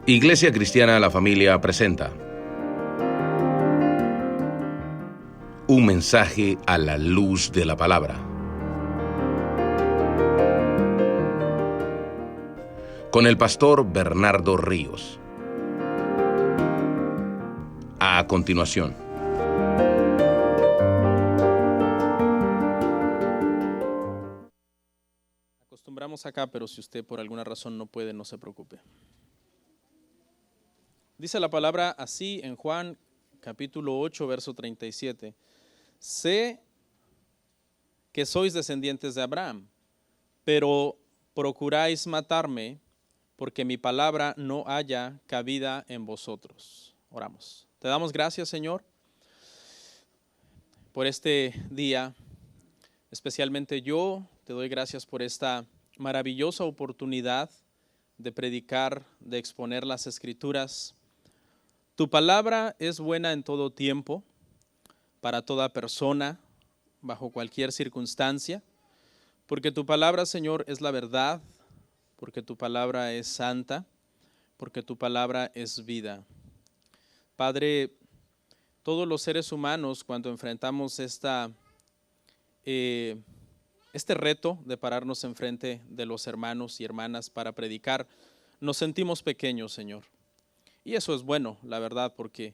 Iglesia Cristiana La Familia presenta un mensaje a la luz de la palabra. Con el pastor Bernardo Ríos. A continuación. Acostumbramos acá, pero si usted por alguna razón no puede, no se preocupe. Dice la palabra así en Juan capítulo 8, verso 37. Sé que sois descendientes de Abraham, pero procuráis matarme porque mi palabra no haya cabida en vosotros. Oramos. Te damos gracias, Señor, por este día. Especialmente yo te doy gracias por esta maravillosa oportunidad de predicar, de exponer las Escrituras. Tu palabra es buena en todo tiempo, para toda persona, bajo cualquier circunstancia, porque tu palabra, Señor, es la verdad, porque tu palabra es santa, porque tu palabra es vida. Padre, todos los seres humanos, cuando enfrentamos este reto de pararnos enfrente de los hermanos y hermanas para predicar, nos sentimos pequeños, Señor. Y eso es bueno, la verdad, porque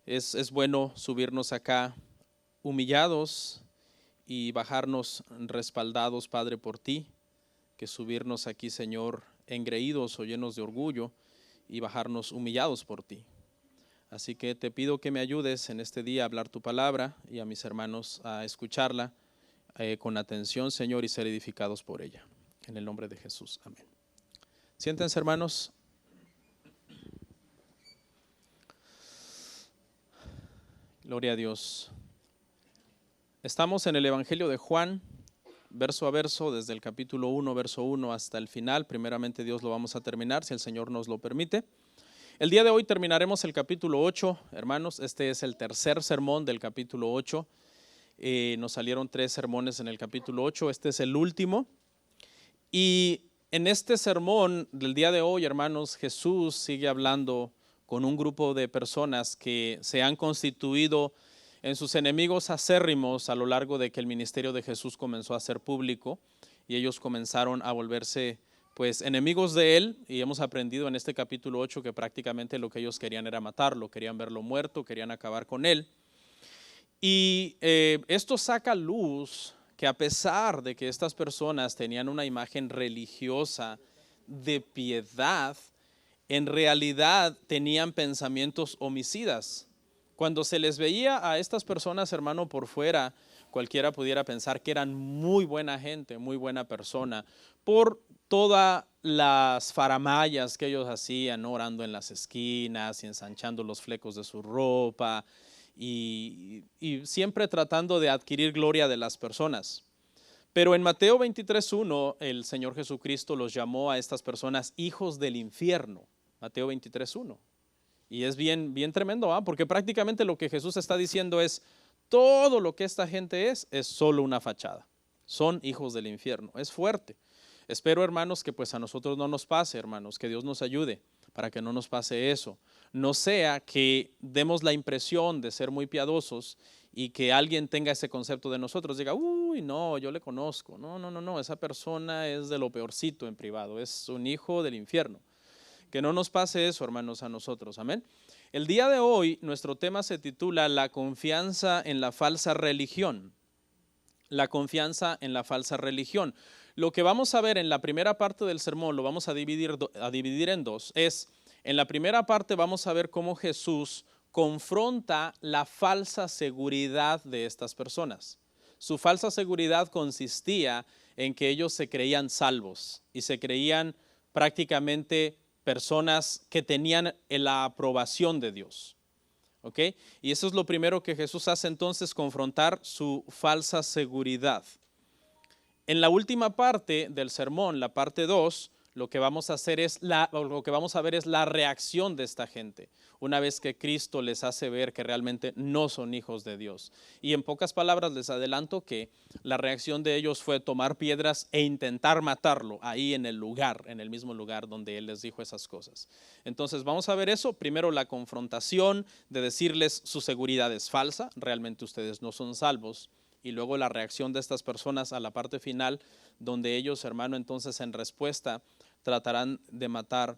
es bueno subirnos acá humillados y bajarnos respaldados, Padre, por ti, que subirnos aquí, Señor, engreídos o llenos de orgullo y bajarnos humillados por ti. Así que te pido que me ayudes en este día a hablar tu palabra y a mis hermanos a escucharla con atención, Señor, y ser edificados por ella. En el nombre de Jesús, amén. Siéntense, hermanos. Gloria a Dios. Estamos en el Evangelio de Juan, verso a verso, desde el capítulo 1, verso 1 hasta el final. Primeramente Dios lo vamos a terminar, si el Señor nos lo permite. El día de hoy terminaremos el capítulo 8, hermanos. Este es el tercer sermón del capítulo 8. Nos salieron 3 sermones en el capítulo 8, este es el último. Y en este sermón del día de hoy, hermanos, Jesús sigue hablando con un grupo de personas que se han constituido en sus enemigos acérrimos a lo largo de que el ministerio de Jesús comenzó a ser público, y ellos comenzaron a volverse pues enemigos de él, y hemos aprendido en este capítulo 8 que prácticamente lo que ellos querían era matarlo, querían verlo muerto, querían acabar con él. Y esto saca luz que a pesar de que estas personas tenían una imagen religiosa de piedad, en realidad tenían pensamientos homicidas. Cuando se les veía a estas personas, hermano, por fuera, cualquiera pudiera pensar que eran muy buena gente, muy buena persona, por todas las faramayas que ellos hacían, ¿no? Orando en las esquinas y ensanchando los flecos de su ropa y siempre tratando de adquirir gloria de las personas. Pero en Mateo 23:1, el Señor Jesucristo los llamó a estas personas hijos del infierno. Mateo 23:1. Y es bien tremendo, porque prácticamente lo que Jesús está diciendo es, todo lo que esta gente es solo una fachada. Son hijos del infierno. Es fuerte. Espero, hermanos, que pues a nosotros no nos pase, hermanos, que Dios nos ayude para que no nos pase eso. No sea que demos la impresión de ser muy piadosos y que alguien tenga ese concepto de nosotros, diga, uy, no, yo le conozco. No, esa persona es de lo peorcito en privado, es un hijo del infierno. Que no nos pase eso, hermanos, a nosotros, amén. El día de hoy, nuestro tema se titula La confianza en la falsa religión. La confianza en la falsa religión. Lo que vamos a ver en la primera parte del sermón, lo vamos a dividir en dos, es, en la primera parte vamos a ver cómo Jesús confronta la falsa seguridad de estas personas. Su falsa seguridad consistía en que ellos se creían salvos y se creían prácticamente personas que tenían la aprobación de Dios. ¿Ok? Y eso es lo primero que Jesús hace entonces, confrontar su falsa seguridad. En la última parte del sermón, la parte 2, lo que vamos a hacer es lo que vamos a ver es la reacción de esta gente una vez que Cristo les hace ver que realmente no son hijos de Dios. Y en pocas palabras les adelanto que la reacción de ellos fue tomar piedras e intentar matarlo ahí en el mismo lugar donde Él les dijo esas cosas. Entonces vamos a ver eso. Primero la confrontación de decirles su seguridad es falsa, realmente ustedes no son salvos. Y luego la reacción de estas personas a la parte final, donde ellos, hermano, entonces en respuesta tratarán de matar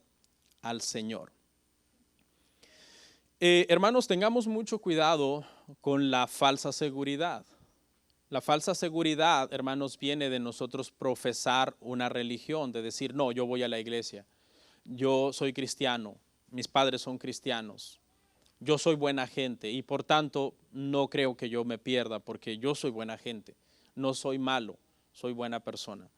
al Señor. Hermanos, tengamos mucho cuidado con la falsa seguridad. La falsa seguridad, hermanos, viene de nosotros profesar una religión, de decir, no, yo voy a la iglesia, yo soy cristiano, mis padres son cristianos, yo soy buena gente y por tanto no creo que yo me pierda porque yo soy buena gente, no soy malo, soy buena persona.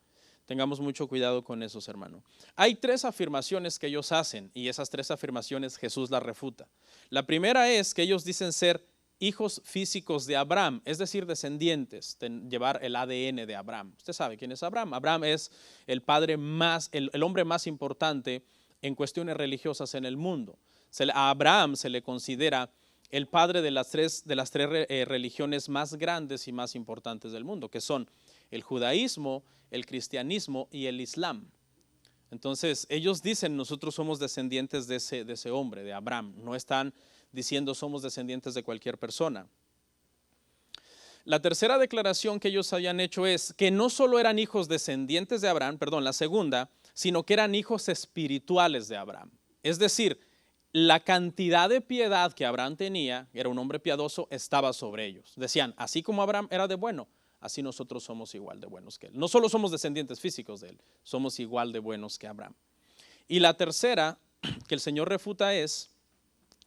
Tengamos mucho cuidado con esos, hermanos. Hay 3 afirmaciones que ellos hacen y esas 3 afirmaciones Jesús las refuta. La primera es que ellos dicen ser hijos físicos de Abraham, es decir, descendientes, llevar el ADN de Abraham. Usted sabe quién es Abraham. Abraham es el padre el hombre más importante en cuestiones religiosas en el mundo. A Abraham se le considera el padre de las tres religiones más grandes y más importantes del mundo, que son el judaísmo, el cristianismo y el islam. Entonces ellos dicen nosotros somos descendientes de ese hombre, de Abraham. No están diciendo somos descendientes de cualquier persona. La tercera declaración que ellos habían hecho es que no solo eran hijos descendientes de Abraham, la segunda, sino que eran hijos espirituales de Abraham. Es decir, la cantidad de piedad que Abraham tenía, era un hombre piadoso, estaba sobre ellos. Decían, así como Abraham era de bueno, así nosotros somos igual de buenos que él. No solo somos descendientes físicos de él, somos igual de buenos que Abraham. Y la tercera que el Señor refuta es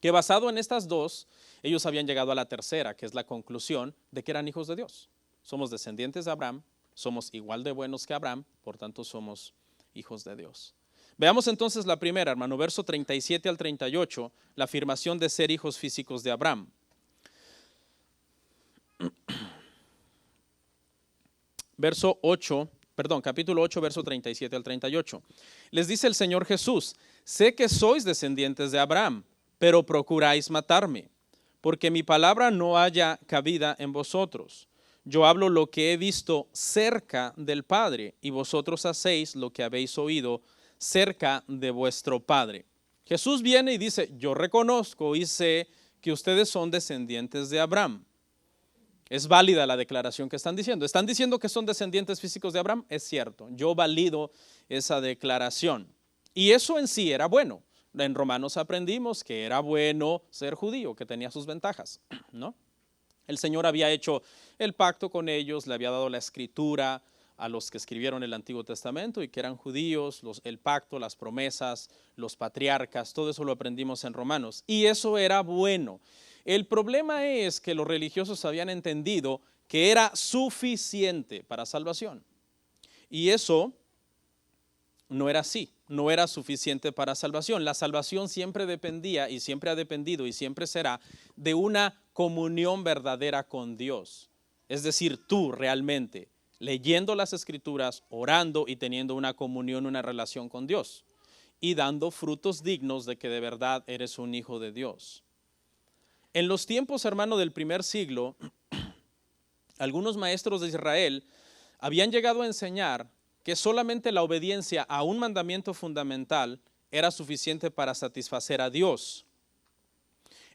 que basado en estas 2, ellos habían llegado a la tercera, que es la conclusión de que eran hijos de Dios. Somos descendientes de Abraham, somos igual de buenos que Abraham, por tanto somos hijos de Dios. Veamos entonces la primera, hermano, verso 37 al 38, la afirmación de ser hijos físicos de Abraham. Capítulo 8, verso 37 al 38. Les dice el Señor Jesús, sé que sois descendientes de Abraham, pero procuráis matarme, porque mi palabra no haya cabida en vosotros. Yo hablo lo que he visto cerca del Padre, y vosotros hacéis lo que habéis oído cerca de vuestro Padre. Jesús viene y dice, yo reconozco y sé que ustedes son descendientes de Abraham. Es válida la declaración que están diciendo. ¿Están diciendo que son descendientes físicos de Abraham? Es cierto, yo valido esa declaración. Y eso en sí era bueno. En Romanos aprendimos que era bueno ser judío, que tenía sus ventajas, ¿no? El Señor había hecho el pacto con ellos, le había dado la escritura a los que escribieron el Antiguo Testamento y que eran judíos, el pacto, las promesas, los patriarcas, todo eso lo aprendimos en Romanos. Y eso era bueno. El problema es que los religiosos habían entendido que era suficiente para salvación. Y eso no era así, no era suficiente para salvación. La salvación siempre dependía y siempre ha dependido y siempre será de una comunión verdadera con Dios. Es decir, tú realmente leyendo las Escrituras, orando y teniendo una comunión, una relación con Dios y dando frutos dignos de que de verdad eres un hijo de Dios. En los tiempos, hermano, del primer siglo, algunos maestros de Israel habían llegado a enseñar que solamente la obediencia a un mandamiento fundamental era suficiente para satisfacer a Dios.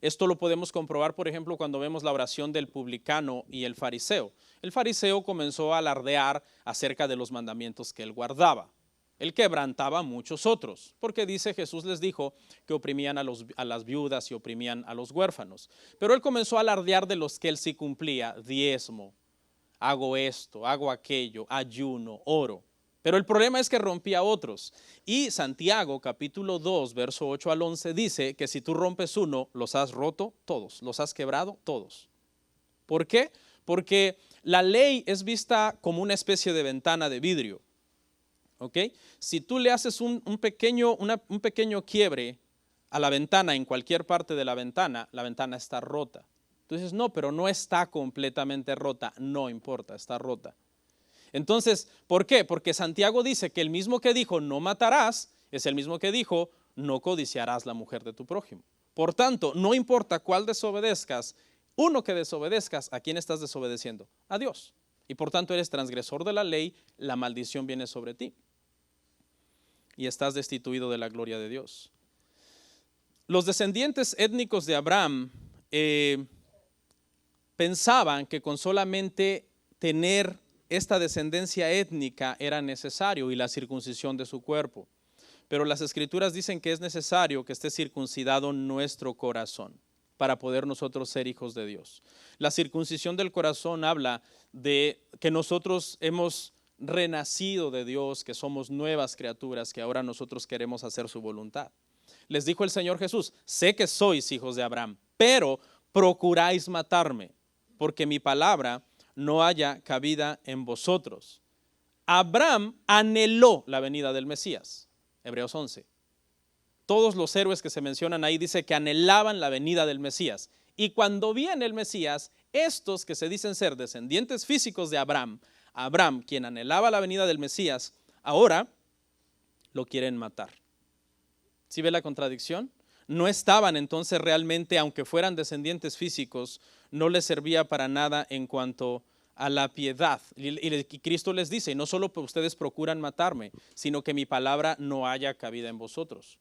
Esto lo podemos comprobar, por ejemplo, cuando vemos la oración del publicano y el fariseo. El fariseo comenzó a alardear acerca de los mandamientos que él guardaba. Él quebrantaba muchos otros, porque dice Jesús les dijo que oprimían a las viudas y oprimían a los huérfanos. Pero él comenzó a alardear de los que él sí cumplía, diezmo, hago esto, hago aquello, ayuno, oro. Pero el problema es que rompía a otros. Y Santiago, capítulo 2, verso 8 al 11, dice que si tú rompes uno, los has roto todos, los has quebrado todos. ¿Por qué? Porque la ley es vista como una especie de ventana de vidrio. ¿Ok? Si tú le haces un pequeño quiebre a la ventana, en cualquier parte de la ventana está rota. Tú dices, no, pero no está completamente rota. No importa, está rota. Entonces, ¿por qué? Porque Santiago dice que el mismo que dijo no matarás es el mismo que dijo no codiciarás la mujer de tu prójimo. Por tanto, no importa cuál desobedezcas, uno que desobedezcas, ¿a quién estás desobedeciendo? A Dios. Y por tanto eres transgresor de la ley, la maldición viene sobre ti. Y estás destituido de la gloria de Dios. Los descendientes étnicos de Abraham pensaban que con solamente tener esta descendencia étnica era necesario y la circuncisión de su cuerpo. Pero las escrituras dicen que es necesario que esté circuncidado nuestro corazón para poder nosotros ser hijos de Dios. La circuncisión del corazón habla de que nosotros hemos renacido de Dios, que somos nuevas criaturas, que ahora nosotros queremos hacer su voluntad. Les dijo el Señor Jesús, sé que sois hijos de Abraham, pero procuráis matarme, porque mi palabra no haya cabida en vosotros. Abraham anheló la venida del Mesías. Hebreos 11. Todos los héroes que se mencionan ahí dice que anhelaban la venida del Mesías. Y cuando viene el Mesías, estos que se dicen ser descendientes físicos de Abraham, quien anhelaba la venida del Mesías, ahora lo quieren matar. ¿Sí ve la contradicción? No estaban entonces realmente, aunque fueran descendientes físicos, no les servía para nada en cuanto a la piedad. Y Cristo les dice, no solo ustedes procuran matarme, sino que mi palabra no haya cabida en vosotros.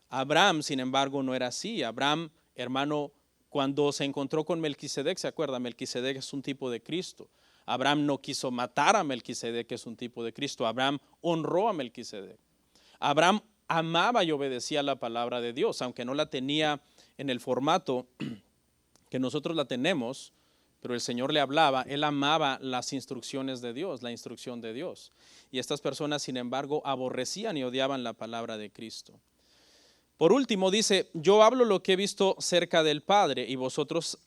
Abraham, sin embargo, no era así. Abraham, hermano, cuando se encontró con Melquisedec, ¿se acuerda? Melquisedec es un tipo de Cristo. Abraham no quiso matar a Melquisedec, que es un tipo de Cristo. Abraham honró a Melquisedec. Abraham amaba y obedecía la palabra de Dios, aunque no la tenía en el formato que nosotros la tenemos, pero el Señor le hablaba, él amaba las instrucciones de Dios, la instrucción de Dios. Y estas personas, sin embargo, aborrecían y odiaban la palabra de Cristo. Por último, dice, yo hablo lo que he visto cerca del Padre y vosotros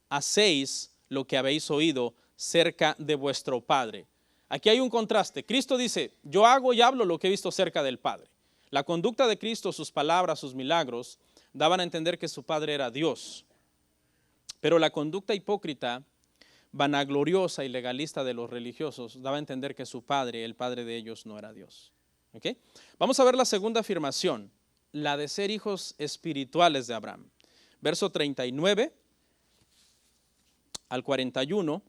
hacéis lo que habéis oído cerca de vuestro Padre. Aquí hay un contraste. Cristo dice, yo hago y hablo lo que he visto cerca del Padre. La conducta de Cristo, sus palabras, sus milagros, daban a entender que su Padre era Dios. Pero la conducta hipócrita, vanagloriosa y legalista de los religiosos, daba a entender que su Padre, el Padre de ellos, no era Dios. ¿Okay? Vamos a ver la segunda afirmación, la de ser hijos espirituales de Abraham. Verso 39 al 41.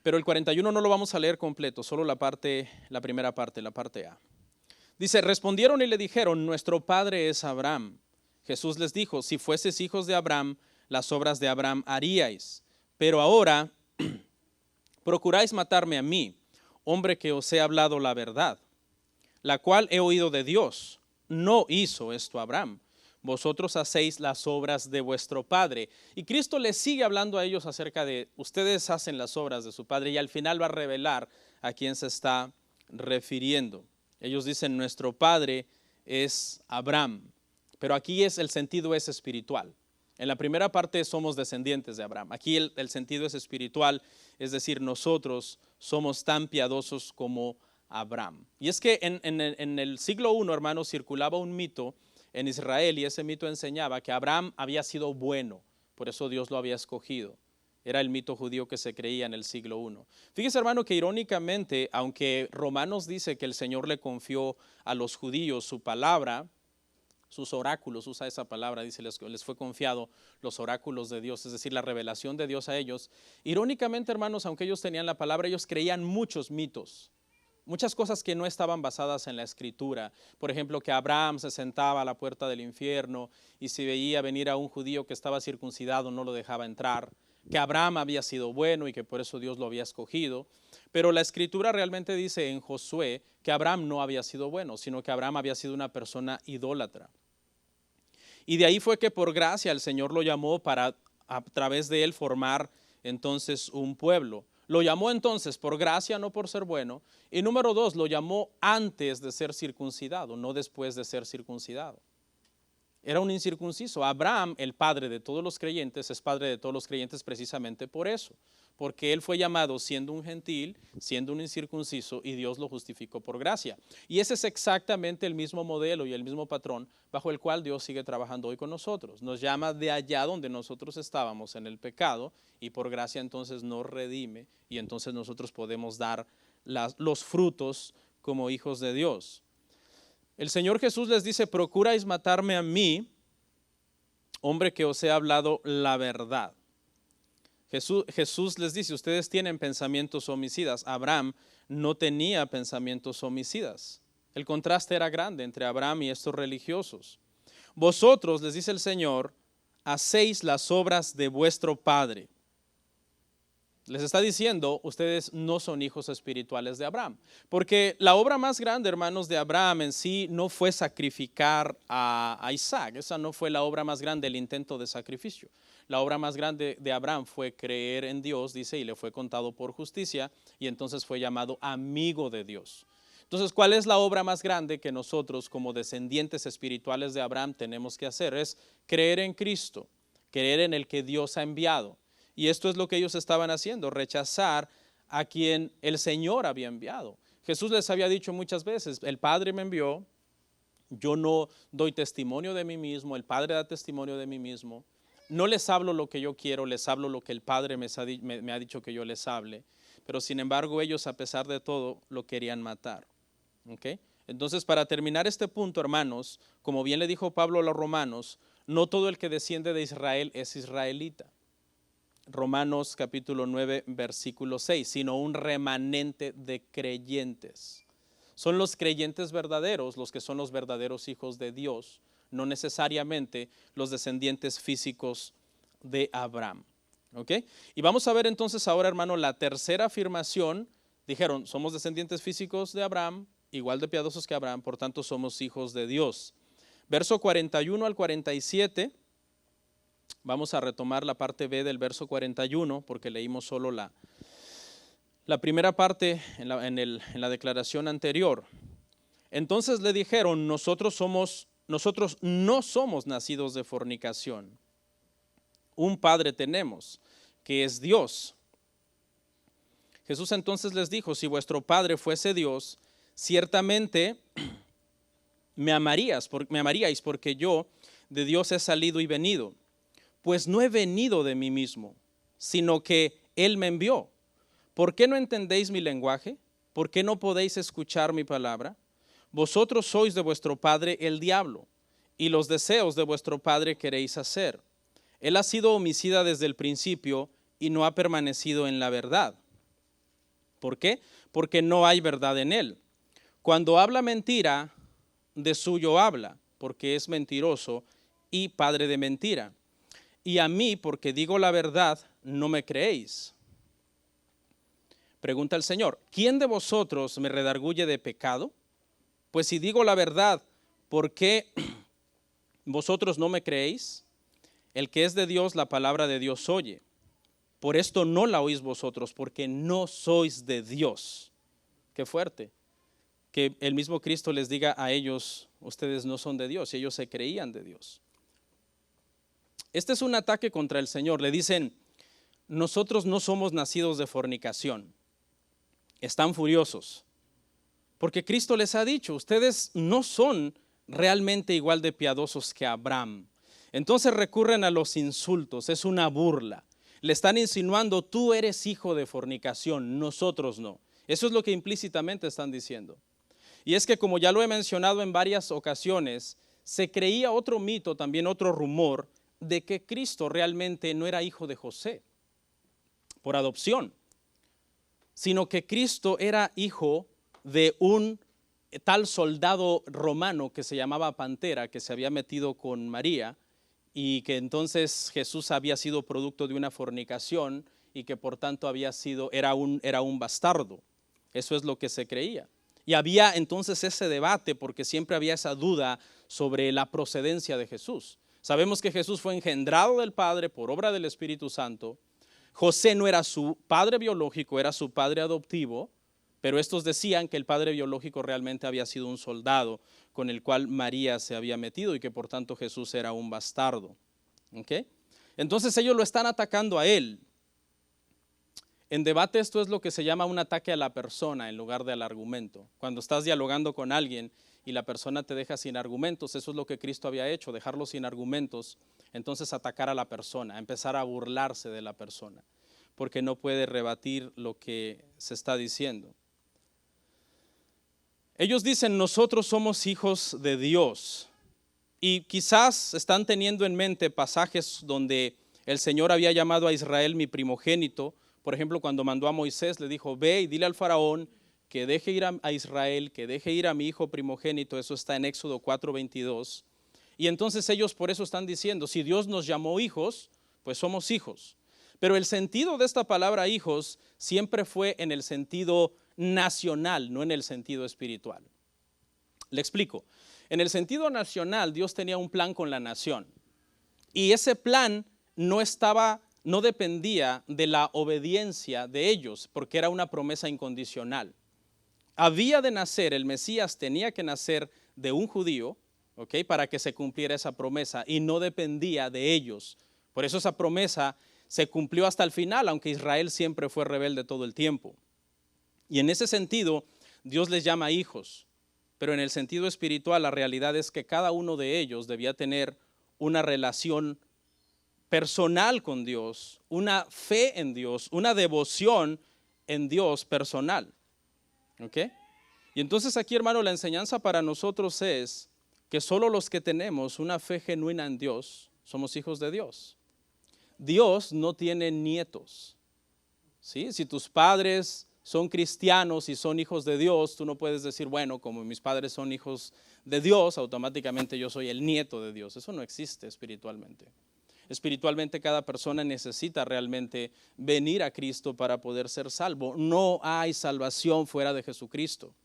Pero el 41 no lo vamos a leer completo, solo la primera parte, la parte A. Dice, respondieron y le dijeron, nuestro padre es Abraham. Jesús les dijo, si fueseis hijos de Abraham, las obras de Abraham haríais. Pero ahora procuráis matarme a mí, hombre que os he hablado la verdad, la cual he oído de Dios. No hizo esto Abraham. Vosotros hacéis las obras de vuestro padre. Y Cristo les sigue hablando a ellos acerca de, ustedes hacen las obras de su padre, y al final va a revelar a quién se está refiriendo. Ellos dicen, nuestro padre es Abraham, pero aquí el sentido es espiritual. En la primera parte somos descendientes de Abraham. Aquí el sentido es espiritual, es decir, nosotros somos tan piadosos como Abraham. Y es que en el siglo I, hermanos, circulaba un mito en Israel, y ese mito enseñaba que Abraham había sido bueno, por eso Dios lo había escogido. Era el mito judío que se creía en el siglo I. Fíjese, hermano, que irónicamente, aunque Romanos dice que el Señor le confió a los judíos su palabra, sus oráculos, usa esa palabra, dice, les fue confiado los oráculos de Dios, es decir, la revelación de Dios a ellos. Irónicamente, hermanos, aunque ellos tenían la palabra, ellos creían muchos mitos. Muchas cosas que no estaban basadas en la escritura. Por ejemplo, que Abraham se sentaba a la puerta del infierno y si veía venir a un judío que estaba circuncidado no lo dejaba entrar. Que Abraham había sido bueno y que por eso Dios lo había escogido. Pero la escritura realmente dice en Josué que Abraham no había sido bueno, sino que Abraham había sido una persona idólatra. Y de ahí fue que por gracia el Señor lo llamó para a través de él formar entonces un pueblo. Lo llamó entonces por gracia, no por ser bueno. Y número 2, lo llamó antes de ser circuncidado, no después de ser circuncidado. Era un incircunciso. Abraham, el padre de todos los creyentes, es padre de todos los creyentes precisamente por eso. porque él fue llamado siendo un gentil, siendo un incircunciso, y Dios lo justificó por gracia. Y ese es exactamente el mismo modelo y el mismo patrón bajo el cual Dios sigue trabajando hoy con nosotros. Nos llama de allá donde nosotros estábamos en el pecado, y por gracia entonces nos redime, y entonces nosotros podemos dar los frutos como hijos de Dios. El Señor Jesús les dice: procuráis matarme a mí, hombre que os he hablado la verdad. Jesús les dice: ustedes tienen pensamientos homicidas. Abraham no tenía pensamientos homicidas. El contraste era grande entre Abraham y estos religiosos. Vosotros, les dice el Señor, hacéis las obras de vuestro padre. Les está diciendo: ustedes no son hijos espirituales de Abraham. Porque la obra más grande, hermanos, de Abraham en sí no fue sacrificar a Isaac. Esa no fue la obra más grande, el intento de sacrificio. La obra más grande de Abraham fue creer en Dios, dice, y le fue contado por justicia, y entonces fue llamado amigo de Dios. Entonces, ¿cuál es la obra más grande que nosotros como descendientes espirituales de Abraham tenemos que hacer? Es creer en Cristo, creer en el que Dios ha enviado. Y esto es lo que ellos estaban haciendo: rechazar a quien el Señor había enviado. Jesús les había dicho muchas veces: el Padre me envió, yo no doy testimonio de mí mismo, el Padre da testimonio de mí mismo. No les hablo lo que yo quiero, les hablo lo que el Padre me ha dicho que yo les hable. Pero sin embargo ellos, a pesar de todo, lo querían matar. ¿Okay? Entonces, para terminar este punto, hermanos, como bien le dijo Pablo a los romanos, no todo el que desciende de Israel es israelita. Romanos capítulo 9, versículo 6, sino un remanente de creyentes. Son los creyentes verdaderos los que son los verdaderos hijos de Dios, no necesariamente los descendientes físicos de Abraham. ¿Ok? Y vamos a ver entonces ahora, hermano, la tercera afirmación. Dijeron: somos descendientes físicos de Abraham, igual de piadosos que Abraham, por tanto somos hijos de Dios. Verso 41 al 47. Vamos a retomar la parte B del verso 41, porque leímos solo la primera parte en la declaración anterior. Entonces le dijeron: nosotros no somos nacidos de fornicación. Un padre tenemos, que es Dios. Jesús entonces les dijo: si vuestro padre fuese Dios, ciertamente me amaríais, porque yo de Dios he salido y venido. Pues no he venido de mí mismo, sino que Él me envió. ¿Por qué no entendéis mi lenguaje? ¿Por qué no podéis escuchar mi palabra? Vosotros sois de vuestro padre el diablo, y los deseos de vuestro padre queréis hacer. Él ha sido homicida desde el principio y no ha permanecido en la verdad. ¿Por qué? Porque no hay verdad en él. Cuando habla mentira, de suyo habla, porque es mentiroso y padre de mentira. Y a mí, porque digo la verdad, no me creéis. Pregunta el Señor: ¿quién de vosotros me redarguye de pecado? Pues si digo la verdad, ¿por qué vosotros no me creéis? El que es de Dios, la palabra de Dios oye. Por esto no la oís vosotros, porque no sois de Dios. Qué fuerte que el mismo Cristo les diga a ellos: ustedes no son de Dios, y ellos se creían de Dios. Este es un ataque contra el Señor. Le dicen: nosotros no somos nacidos de fornicación. Están furiosos, porque Cristo les ha dicho: ustedes no son realmente igual de piadosos que Abraham. Entonces recurren a los insultos, es una burla. Le están insinuando: tú eres hijo de fornicación, nosotros no. Eso es lo que implícitamente están diciendo. Y es que, como ya lo he mencionado en varias ocasiones, se creía otro mito, también otro rumor, de que Cristo realmente no era hijo de José por adopción, sino que Cristo era hijo de un tal soldado romano que se llamaba Pantera, que se había metido con María, y que entonces Jesús había sido producto de una fornicación y que por tanto era un bastardo. Eso es lo que se creía. Y había entonces ese debate, porque siempre había esa duda sobre la procedencia de Jesús. Sabemos que Jesús fue engendrado del Padre por obra del Espíritu Santo. José no era su padre biológico, era su padre adoptivo, pero estos decían que el padre biológico realmente había sido un soldado con el cual María se había metido y que por tanto Jesús era un bastardo. ¿Okay? Entonces ellos lo están atacando a él. En debate esto es lo que se llama un ataque a la persona en lugar del argumento. Cuando estás dialogando con alguien y la persona te deja sin argumentos, eso es lo que Cristo había hecho, dejarlo sin argumentos, entonces atacar a la persona, empezar a burlarse de la persona, porque no puede rebatir lo que se está diciendo. Ellos dicen, nosotros somos hijos de Dios, y quizás están teniendo en mente pasajes donde el Señor había llamado a Israel mi primogénito. Por ejemplo, cuando mandó a Moisés, le dijo, ve y dile al faraón que deje ir a Israel, que deje ir a mi hijo primogénito. Eso está en Éxodo 4:22. Y entonces ellos por eso están diciendo, si Dios nos llamó hijos, pues somos hijos. Pero el sentido de esta palabra hijos siempre fue en el sentido nacional, no en el sentido espiritual. Le explico. En el sentido nacional, Dios tenía un plan con la nación. Y ese plan no dependía de la obediencia de ellos, porque era una promesa incondicional. Había de nacer, el Mesías tenía que nacer de un judío, ¿ok?, para que se cumpliera esa promesa, y no dependía de ellos. Por eso esa promesa se cumplió hasta el final, aunque Israel siempre fue rebelde todo el tiempo. Y en ese sentido, Dios les llama hijos, pero en el sentido espiritual la realidad es que cada uno de ellos debía tener una relación personal con Dios, una fe en Dios, una devoción en Dios personal. ¿Ok? Y entonces aquí, hermano, la enseñanza para nosotros es que solo los que tenemos una fe genuina en Dios somos hijos de Dios. Dios no tiene nietos, ¿sí? Si tus padres son cristianos y son hijos de Dios, tú no puedes decir, bueno, como mis padres son hijos de Dios, automáticamente yo soy el nieto de Dios. Eso no existe espiritualmente. Espiritualmente cada persona necesita realmente venir a Cristo para poder ser salvo. No hay salvación fuera de Jesucristo.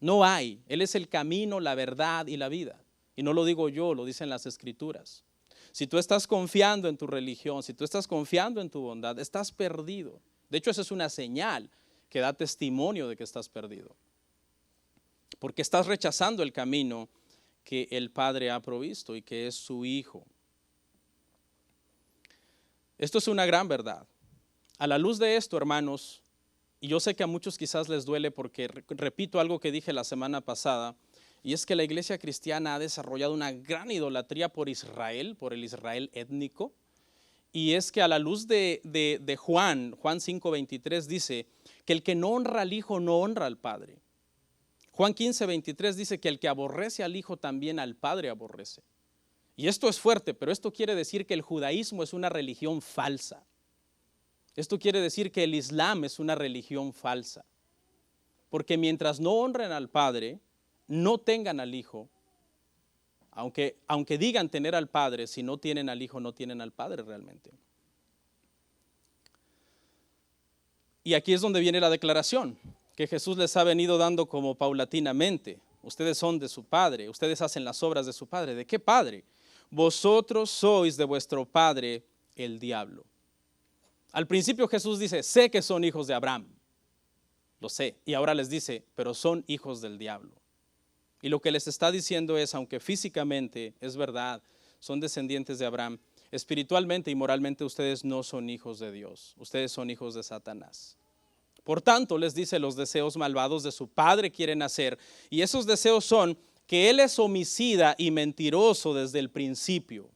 No hay. Él es el camino, la verdad y la vida. Y no lo digo yo, lo dicen las Escrituras. Si tú estás confiando en tu religión, si tú estás confiando en tu bondad, estás perdido. De hecho, esa es una señal que da testimonio de que estás perdido. Porque estás rechazando el camino que el Padre ha provisto y que es su Hijo. Esto es una gran verdad. A la luz de esto, hermanos, y yo sé que a muchos quizás les duele porque repito algo que dije la semana pasada, y es que la iglesia cristiana ha desarrollado una gran idolatría por Israel, por el Israel étnico, y es que a la luz de Juan 5:23 dice que el que no honra al Hijo no honra al Padre. Juan 15:23 dice que el que aborrece al Hijo también al Padre aborrece. Y esto es fuerte, pero esto quiere decir que el judaísmo es una religión falsa. Esto quiere decir que el Islam es una religión falsa. Porque mientras no honren al Padre, no tengan al Hijo, aunque digan tener al Padre, si no tienen al Hijo, no tienen al Padre realmente. Y aquí es donde viene la declaración que Jesús les ha venido dando como paulatinamente. Ustedes son de su padre, ustedes hacen las obras de su padre. ¿De qué padre? Vosotros sois de vuestro padre el diablo. Al principio Jesús dice, sé que son hijos de Abraham. Lo sé. Y ahora les dice, pero son hijos del diablo. Y lo que les está diciendo es, aunque físicamente es verdad, son descendientes de Abraham, espiritualmente y moralmente ustedes no son hijos de Dios. Ustedes son hijos de Satanás. Por tanto, les dice, los deseos malvados de su padre quieren hacer. Y esos deseos son que él es homicida y mentiroso desde el principio.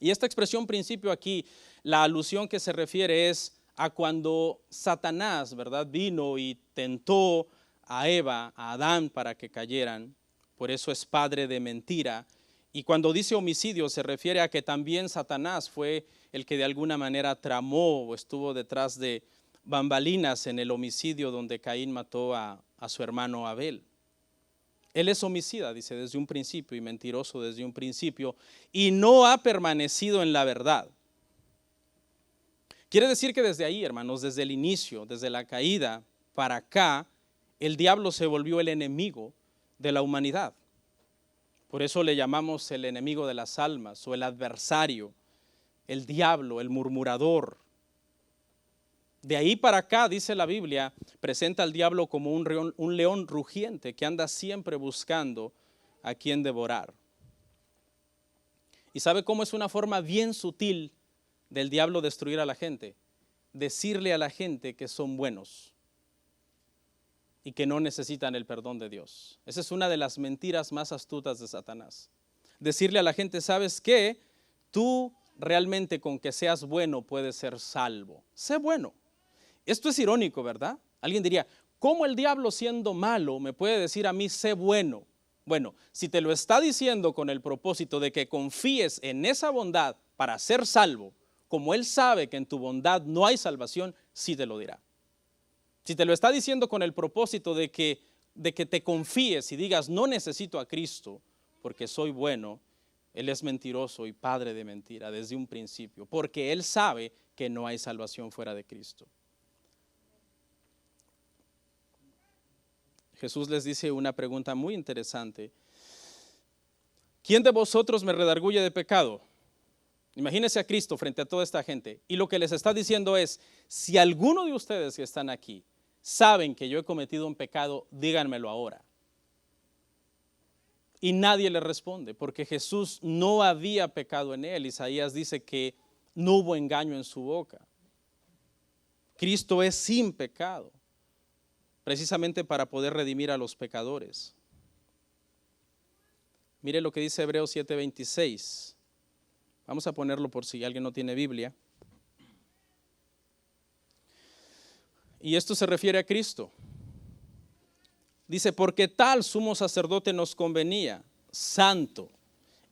Y esta expresión principio aquí, la alusión que se refiere es a cuando Satanás, ¿verdad?, vino y tentó a Eva, a Adán, para que cayeran. Por eso es padre de mentira. Y cuando dice homicidio se refiere a que también Satanás fue el que de alguna manera tramó o estuvo detrás de bambalinas en el homicidio donde Caín mató a su hermano Abel. Él es homicida, dice, desde un principio y mentiroso desde un principio y no ha permanecido en la verdad. Quiere decir que desde ahí, hermanos, desde el inicio, desde la caída para acá, el diablo se volvió el enemigo de la humanidad. Por eso le llamamos el enemigo de las almas o el adversario, el diablo, el murmurador. De ahí para acá, dice la Biblia, presenta al diablo como un león rugiente que anda siempre buscando a quien devorar. ¿Y sabe cómo es una forma bien sutil del diablo destruir a la gente? decirle a la gente que son buenos y que no necesitan el perdón de Dios. Esa es una de las mentiras más astutas de Satanás. Decirle a la gente, ¿sabes qué? Tú realmente con que seas bueno puedes ser salvo. Sé bueno. Esto es irónico, ¿verdad? Alguien diría, ¿cómo el diablo siendo malo me puede decir a mí, sé bueno? Bueno, si te lo está diciendo con el propósito de que confíes en esa bondad para ser salvo, como él sabe que en tu bondad no hay salvación, sí te lo dirá. Si te lo está diciendo con el propósito de que te confíes y digas, no necesito a Cristo porque soy bueno, él es mentiroso y padre de mentira desde un principio, porque él sabe que no hay salvación fuera de Cristo. Jesús les dice una pregunta muy interesante. ¿Quién de vosotros me redarguye de pecado? Imagínense a Cristo frente a toda esta gente. Y lo que les está diciendo es, si alguno de ustedes que están aquí saben que yo he cometido un pecado, díganmelo ahora. Y nadie le responde, porque Jesús no había pecado en él. Isaías dice que no hubo engaño en su boca. Cristo es sin pecado, precisamente para poder redimir a los pecadores. Mire lo que dice Hebreos 7:26. Vamos a ponerlo por si alguien no tiene Biblia. Y esto se refiere a Cristo. Dice, porque tal sumo sacerdote nos convenía, santo,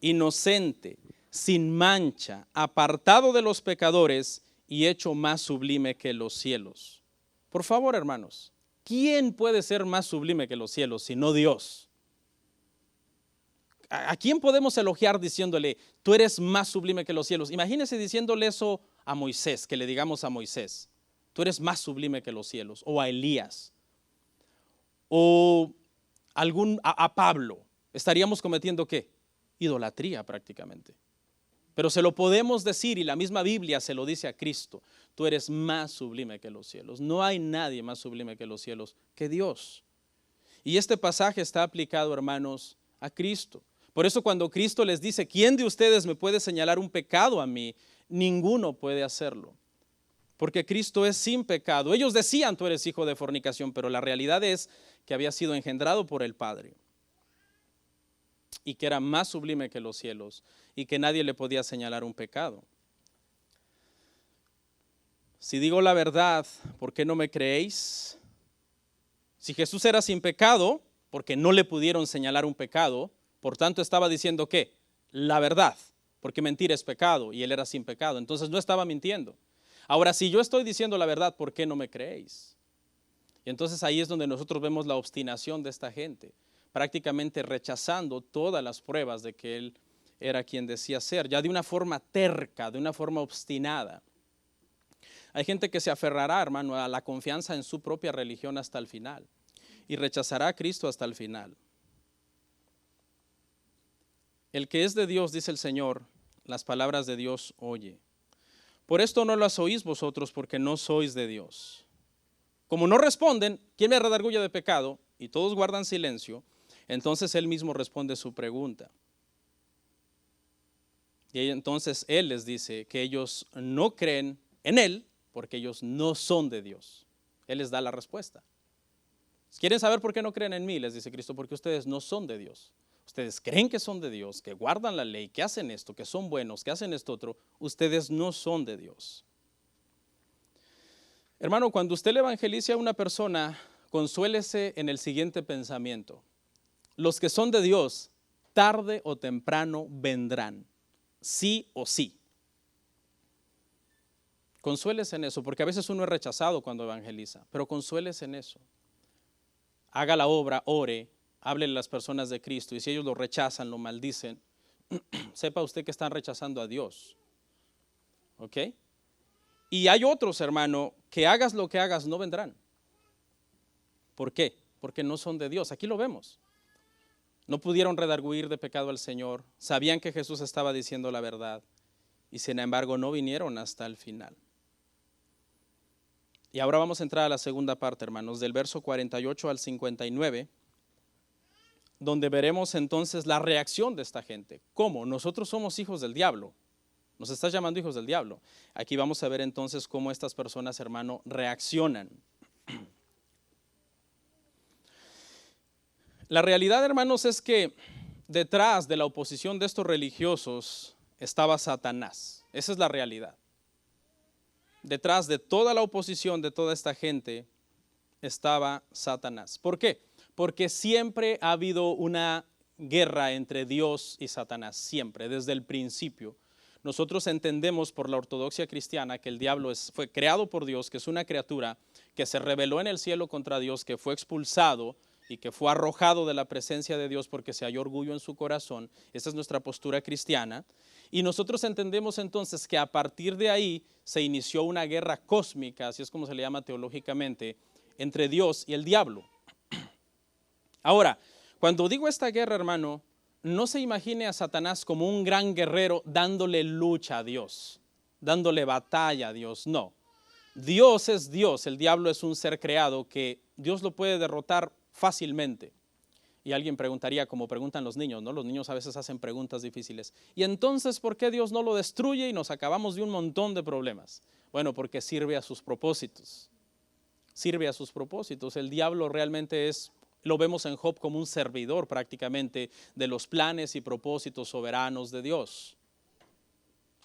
inocente, sin mancha, apartado de los pecadores y hecho más sublime que los cielos. Por favor, hermanos, ¿quién puede ser más sublime que los cielos sino Dios? ¿A quién podemos elogiar diciéndole, tú eres más sublime que los cielos? Imagínese diciéndole eso a Moisés, que le digamos a Moisés, tú eres más sublime que los cielos, o a Elías, o a Pablo. Estaríamos cometiendo ¿qué? Idolatría prácticamente. Pero se lo podemos decir y la misma Biblia se lo dice a Cristo, tú eres más sublime que los cielos. No hay nadie más sublime que los cielos que Dios. Y este pasaje está aplicado, hermanos, a Cristo. Por eso cuando Cristo les dice, ¿quién de ustedes me puede señalar un pecado a mí? Ninguno puede hacerlo. Porque Cristo es sin pecado. Ellos decían, tú eres hijo de fornicación, pero la realidad es que había sido engendrado por el Padre. Y que era más sublime que los cielos. Y que nadie le podía señalar un pecado. Si digo la verdad, ¿por qué no me creéis? Si Jesús era sin pecado, porque no le pudieron señalar un pecado, por tanto estaba diciendo ¿qué? La verdad, porque mentir es pecado y él era sin pecado, entonces no estaba mintiendo. Ahora, si yo estoy diciendo la verdad, ¿por qué no me creéis? Y entonces ahí es donde nosotros vemos la obstinación de esta gente, prácticamente rechazando todas las pruebas de que él era quien decía ser, ya de una forma terca, de una forma obstinada. Hay gente que se aferrará, hermano, a la confianza en su propia religión hasta el final y rechazará a Cristo hasta el final. El que es de Dios, dice el Señor, las palabras de Dios oye. Por esto no las oís vosotros, porque no sois de Dios. Como no responden, ¿quién me redarguye de pecado? Y todos guardan silencio, entonces él mismo responde su pregunta. Y entonces él les dice que ellos no creen en él, porque ellos no son de Dios. Él les da la respuesta. ¿Quieren saber por qué no creen en mí? Les dice Cristo, porque ustedes no son de Dios. Ustedes creen que son de Dios, que guardan la ley, que hacen esto, que son buenos, que hacen esto otro. Ustedes no son de Dios. Hermano, cuando usted le evangelice a una persona, consuélese en el siguiente pensamiento. Los que son de Dios, tarde o temprano vendrán, sí o sí. Consuélese en eso, porque a veces uno es rechazado cuando evangeliza, pero consuélese en eso. Haga la obra, ore, hable a las personas de Cristo, y si ellos lo rechazan, lo maldicen, sepa usted que están rechazando a Dios. ¿Ok? Y hay otros, hermano, que hagas lo que hagas, no vendrán. ¿Por qué? Porque no son de Dios. Aquí lo vemos. No pudieron redarguir de pecado al Señor, sabían que Jesús estaba diciendo la verdad, y sin embargo no vinieron hasta el final. Y ahora vamos a entrar a la segunda parte, hermanos, del verso 48 al 59, donde veremos entonces la reacción de esta gente. ¿Cómo? Nosotros somos hijos del diablo. Nos estás llamando hijos del diablo. Aquí vamos a ver entonces cómo estas personas, hermano, reaccionan. La realidad, hermanos, es que detrás de la oposición de estos religiosos estaba Satanás. Esa es la realidad. Detrás de toda la oposición de toda esta gente estaba Satanás. ¿Por qué? Porque siempre ha habido una guerra entre Dios y Satanás, siempre, desde el principio. Nosotros entendemos por la ortodoxia cristiana que el diablo fue creado por Dios, que es una criatura que se rebeló en el cielo contra Dios, que fue expulsado y que fue arrojado de la presencia de Dios porque se halló orgullo en su corazón. Esa es nuestra postura cristiana. Y nosotros entendemos entonces que a partir de ahí se inició una guerra cósmica, así es como se le llama teológicamente, entre Dios y el diablo. Ahora, cuando digo esta guerra, hermano, no se imagine a Satanás como un gran guerrero dándole lucha a Dios, dándole batalla a Dios, no. Dios es Dios, el diablo es un ser creado que Dios lo puede derrotar fácilmente. Y alguien preguntaría, como preguntan los niños, ¿no? Los niños a veces hacen preguntas difíciles. ¿Y entonces por qué Dios no lo destruye y nos acabamos de un montón de problemas? Bueno, porque sirve a sus propósitos. Sirve a sus propósitos. El diablo realmente lo vemos en Job como un servidor prácticamente de los planes y propósitos soberanos de Dios.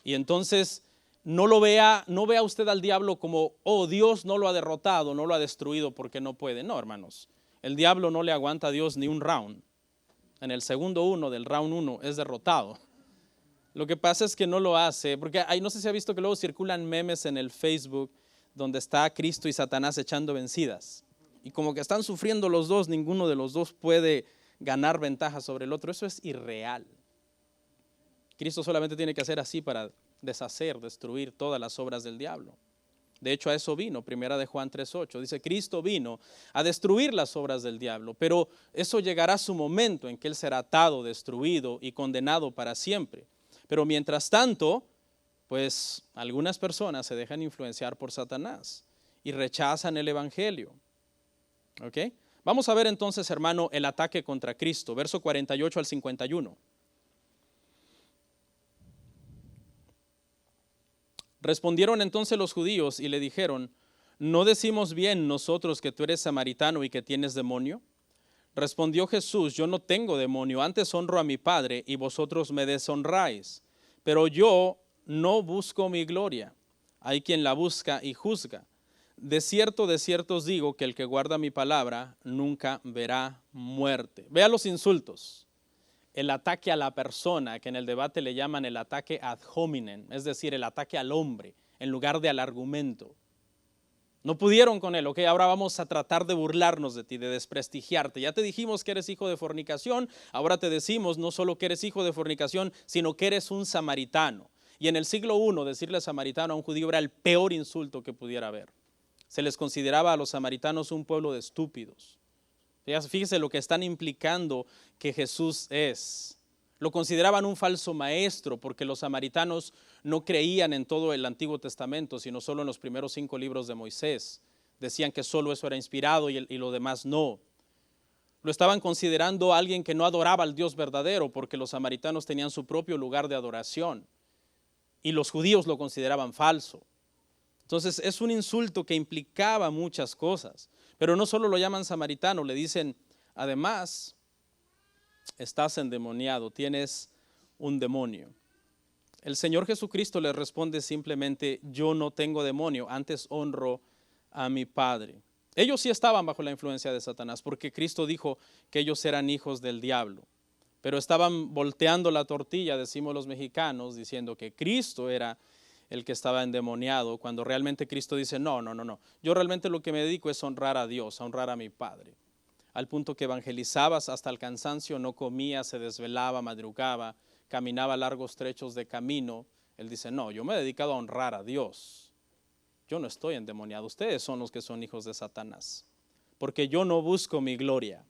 Y entonces no vea usted al diablo como, oh, Dios no lo ha derrotado, no lo ha destruido porque no puede. No, hermanos. El diablo no le aguanta a Dios ni un round. En el segundo uno del round 1 es derrotado. Lo que pasa es que no lo hace, porque no sé si ha visto que luego circulan memes en el Facebook donde está Cristo y Satanás echando vencidas. Y como que están sufriendo los dos, ninguno de los dos puede ganar ventaja sobre el otro. Eso es irreal. Cristo solamente tiene que hacer así para destruir todas las obras del diablo. De hecho, a eso vino, primera de Juan 3:8. Dice, Cristo vino a destruir las obras del diablo, pero eso llegará a su momento en que Él será atado, destruido y condenado para siempre. Pero mientras tanto, pues algunas personas se dejan influenciar por Satanás y rechazan el evangelio. ¿Ok? Vamos a ver entonces, hermano, el ataque contra Cristo, verso 48 al 51. Respondieron entonces los judíos y le dijeron, ¿no decimos bien nosotros que tú eres samaritano y que tienes demonio? Respondió Jesús, yo no tengo demonio, antes honro a mi Padre y vosotros me deshonráis. Pero yo no busco mi gloria, hay quien la busca y juzga. De cierto os digo que el que guarda mi palabra nunca verá muerte. Vea los insultos. El ataque a la persona, que en el debate le llaman el ataque ad hominem, es decir, el ataque al hombre, en lugar de al argumento. No pudieron con él, ok, ahora vamos a tratar de burlarnos de ti, de desprestigiarte. Ya te dijimos que eres hijo de fornicación, ahora te decimos no solo que eres hijo de fornicación, sino que eres un samaritano. Y en el siglo I, decirle samaritano a un judío era el peor insulto que pudiera haber. Se les consideraba a los samaritanos un pueblo de estúpidos. Fíjese lo que están implicando que Jesús es. Lo consideraban un falso maestro porque los samaritanos no creían en todo el Antiguo Testamento, sino solo en los primeros 5 libros de Moisés. Decían que solo eso era inspirado y lo demás no. Lo estaban considerando alguien que no adoraba al Dios verdadero porque los samaritanos tenían su propio lugar de adoración y los judíos lo consideraban falso. Entonces es un insulto que implicaba muchas cosas. Pero no solo lo llaman samaritano, le dicen, además, estás endemoniado, tienes un demonio. El Señor Jesucristo le responde simplemente, yo no tengo demonio, antes honro a mi Padre. Ellos sí estaban bajo la influencia de Satanás, porque Cristo dijo que ellos eran hijos del diablo. Pero estaban volteando la tortilla, decimos los mexicanos, diciendo que Cristo era el que estaba endemoniado, cuando realmente Cristo dice, no. Yo realmente lo que me dedico es honrar a Dios, a honrar a mi Padre. Al punto que evangelizabas hasta el cansancio, no comía, se desvelaba, madrugaba, caminaba largos trechos de camino. Él dice, no, yo me he dedicado a honrar a Dios. Yo no estoy endemoniado, ustedes son los que son hijos de Satanás. Porque yo no busco mi gloria.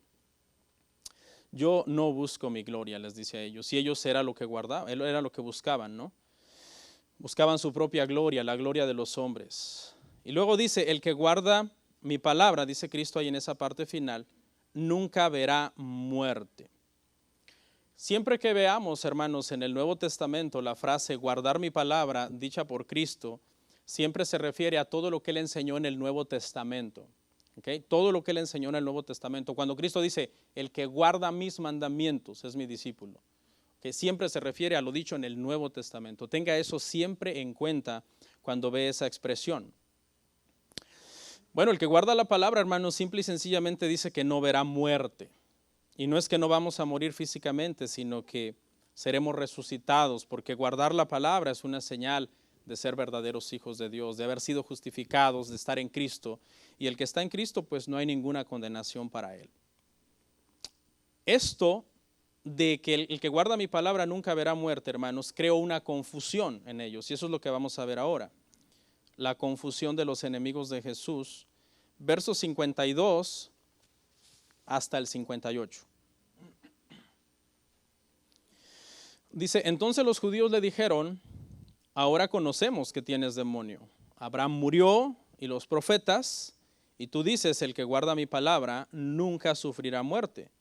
Yo no busco mi gloria, les dice a ellos. Y ellos era lo que guardaban, era lo que buscaban, ¿no? Buscaban su propia gloria, la gloria de los hombres. Y luego dice, el que guarda mi palabra, dice Cristo ahí en esa parte final, nunca verá muerte. Siempre que veamos, hermanos, en el Nuevo Testamento la frase guardar mi palabra dicha por Cristo, siempre se refiere a todo lo que Él enseñó en el Nuevo Testamento. ¿Okay? Todo lo que Él enseñó en el Nuevo Testamento. Cuando Cristo dice, el que guarda mis mandamientos es mi discípulo, que siempre se refiere a lo dicho en el Nuevo Testamento. Tenga eso siempre en cuenta cuando ve esa expresión. Bueno, el que guarda la palabra, hermanos, simple y sencillamente dice que no verá muerte. Y no es que no vamos a morir físicamente, sino que seremos resucitados, porque guardar la palabra es una señal de ser verdaderos hijos de Dios, de haber sido justificados, de estar en Cristo. Y el que está en Cristo, pues no hay ninguna condenación para él. Esto de que el que guarda mi palabra nunca verá muerte, hermanos, creó una confusión en ellos. Y eso es lo que vamos a ver ahora. La confusión de los enemigos de Jesús. Versos 52 hasta el 58. Dice, entonces los judíos le dijeron, ahora conocemos que tienes demonio. Abraham murió y los profetas, y tú dices, el que guarda mi palabra nunca sufrirá muerte.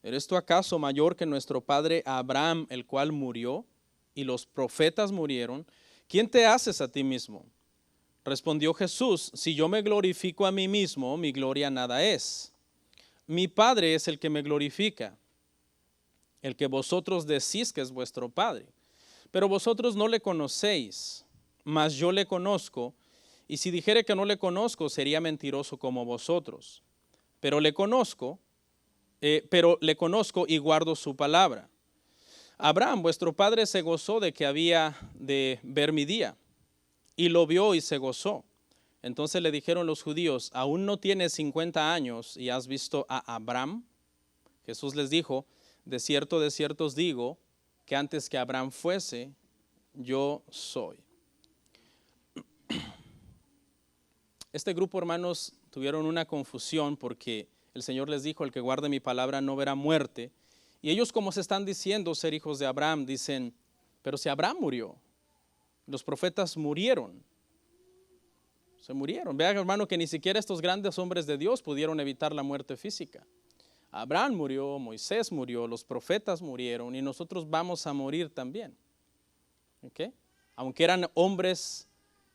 ¿Eres tú acaso mayor que nuestro padre Abraham, el cual murió, y los profetas murieron? ¿Quién te haces a ti mismo? Respondió Jesús, si yo me glorifico a mí mismo, mi gloria nada es. Mi Padre es el que me glorifica, el que vosotros decís que es vuestro Padre. Pero vosotros no le conocéis, mas yo le conozco, y si dijere que no le conozco, sería mentiroso como vosotros. Pero le conozco y guardo su palabra. Abraham, vuestro padre, se gozó de que había de ver mi día, y lo vio y se gozó. Entonces le dijeron los judíos, ¿aún no tienes 50 años y has visto a Abraham? Jesús les dijo, de cierto os digo, que antes que Abraham fuese, yo soy. Este grupo, hermanos, tuvieron una confusión porque el Señor les dijo, el que guarde mi palabra no verá muerte. Y ellos, como se están diciendo ser hijos de Abraham, dicen, pero si Abraham murió, los profetas murieron. Se murieron. Vean, hermano, que ni siquiera estos grandes hombres de Dios pudieron evitar la muerte física. Abraham murió, Moisés murió, los profetas murieron y nosotros vamos a morir también. ¿Okay? Aunque eran hombres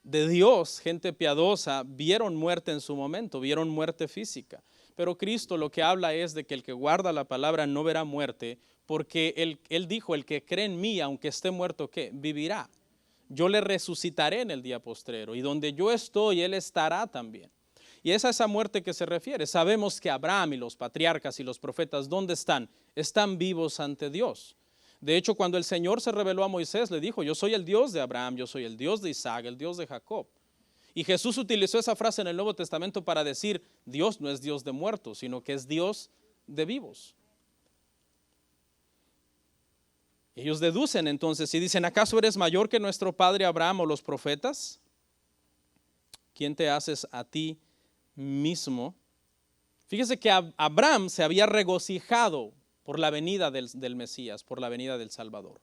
de Dios, gente piadosa, vieron muerte en su momento, vieron muerte física. Pero Cristo lo que habla es de que el que guarda la palabra no verá muerte, porque él dijo, el que cree en mí, aunque esté muerto, ¿qué? Vivirá. Yo le resucitaré en el día postrero, y donde yo estoy, él estará también. Y es a esa muerte que se refiere. Sabemos que Abraham y los patriarcas y los profetas, ¿dónde están? Están vivos ante Dios. De hecho, cuando el Señor se reveló a Moisés, le dijo, yo soy el Dios de Abraham, yo soy el Dios de Isaac, el Dios de Jacob. Y Jesús utilizó esa frase en el Nuevo Testamento para decir, Dios no es Dios de muertos, sino que es Dios de vivos. Ellos deducen entonces y dicen, ¿acaso eres mayor que nuestro padre Abraham o los profetas? ¿Quién te haces a ti mismo? Fíjese que Abraham se había regocijado por la venida del Mesías, por la venida del Salvador.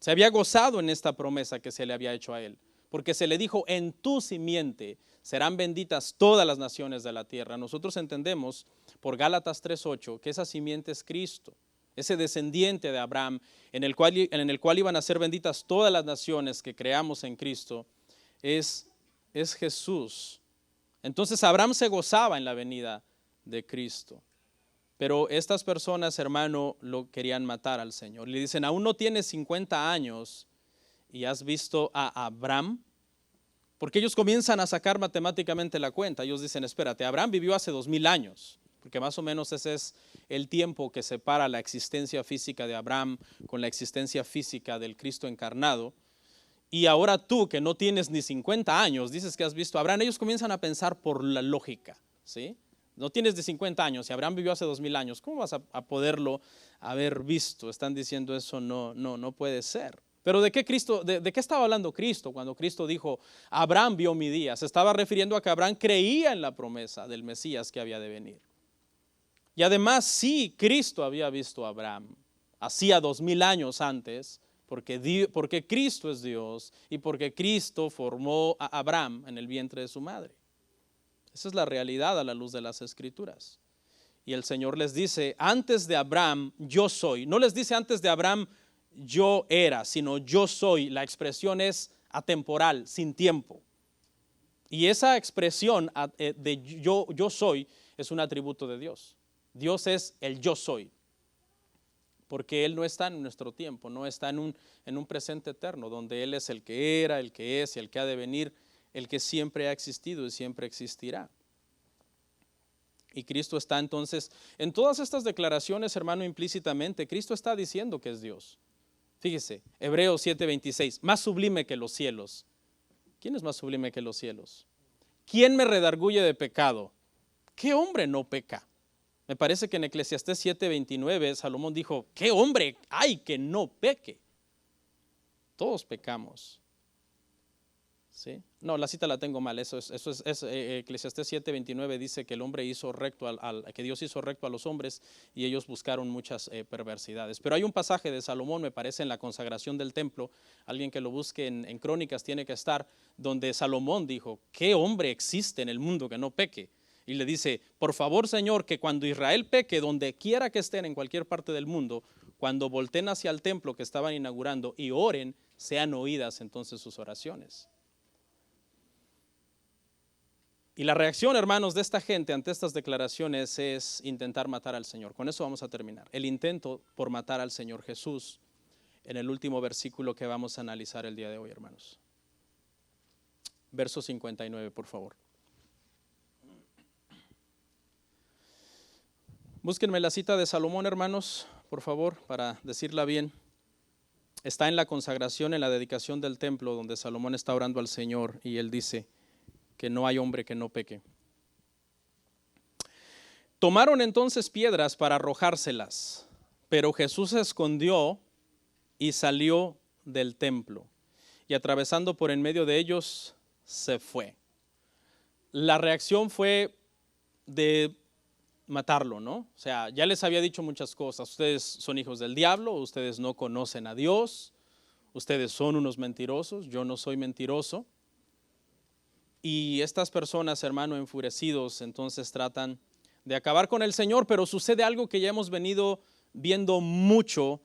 Se había gozado en esta promesa que se le había hecho a él, porque se le dijo, en tu simiente serán benditas todas las naciones de la tierra. Nosotros entendemos por Gálatas 3:8 que esa simiente es Cristo, ese descendiente de Abraham, en el cual iban a ser benditas todas las naciones que creamos en Cristo, es Jesús. Entonces Abraham se gozaba en la venida de Cristo. Pero estas personas, hermano, lo querían matar al Señor. Le dicen, aún no tienes 50 años y has visto a Abraham. Porque ellos comienzan a sacar matemáticamente la cuenta. Ellos dicen, espérate, Abraham vivió hace 2000 años. Porque más o menos ese es el tiempo que separa la existencia física de Abraham con la existencia física del Cristo encarnado. Y ahora tú, que no tienes ni 50 años, dices que has visto a Abraham. Ellos comienzan a pensar por la lógica, ¿sí? No tienes de 50 años y Abraham vivió hace 2000 años. ¿Cómo vas a poderlo haber visto? Están diciendo eso, no puede ser. Pero ¿de qué estaba hablando Cristo cuando Cristo dijo, Abraham vio mi día? Se estaba refiriendo a que Abraham creía en la promesa del Mesías que había de venir. Y además, sí, Cristo había visto a Abraham hacía 2000 años antes, porque Cristo es Dios y porque Cristo formó a Abraham en el vientre de su madre. Esa es la realidad a la luz de las Escrituras. Y el Señor les dice, antes de Abraham yo soy. No les dice antes de Abraham yo era, sino yo soy. La expresión es atemporal, sin tiempo. Y esa expresión de yo soy es un atributo de Dios. Dios es el yo soy. Porque Él no está en nuestro tiempo, no está en un presente eterno, donde Él es el que era, el que es y el que ha de venir, el que siempre ha existido y siempre existirá. Y Cristo está entonces, en todas estas declaraciones, hermano, implícitamente, Cristo está diciendo que es Dios. Fíjese, Hebreos 7:26, más sublime que los cielos. ¿Quién es más sublime que los cielos? ¿Quién me redarguye de pecado? ¿Qué hombre no peca? Me parece que en Eclesiastés 7:29 Salomón dijo, ¿qué hombre hay que no peque? Todos pecamos. ¿Sí? No, la cita la tengo mal, eso es Eclesiastés 7:29 dice que el hombre hizo recto, que Dios hizo recto a los hombres y ellos buscaron muchas perversidades. Pero hay un pasaje de Salomón, me parece, en la consagración del templo, alguien que lo busque en Crónicas tiene que estar, donde Salomón dijo, ¿qué hombre existe en el mundo que no peque? Y le dice, por favor, Señor, que cuando Israel peque, donde quiera que estén en cualquier parte del mundo, cuando volteen hacia el templo que estaban inaugurando y oren, sean oídas entonces sus oraciones. Y la reacción, hermanos, de esta gente ante estas declaraciones es intentar matar al Señor. Con eso vamos a terminar. El intento por matar al Señor Jesús en el último versículo que vamos a analizar el día de hoy, hermanos. Verso 59, por favor. Búsquenme la cita de Salomón, hermanos, por favor, para decirla bien. Está en la consagración, en la dedicación del templo, donde Salomón está orando al Señor y él dice que no hay hombre que no peque. Tomaron entonces piedras para arrojárselas, pero Jesús se escondió y salió del templo, y atravesando por en medio de ellos, se fue. La reacción fue de matarlo, ¿no? O sea, ya les había dicho muchas cosas. Ustedes son hijos del diablo, ustedes no conocen a Dios, ustedes son unos mentirosos, yo no soy mentiroso. Y estas personas, hermano, enfurecidos, entonces tratan de acabar con el Señor, pero sucede algo que ya hemos venido viendo mucho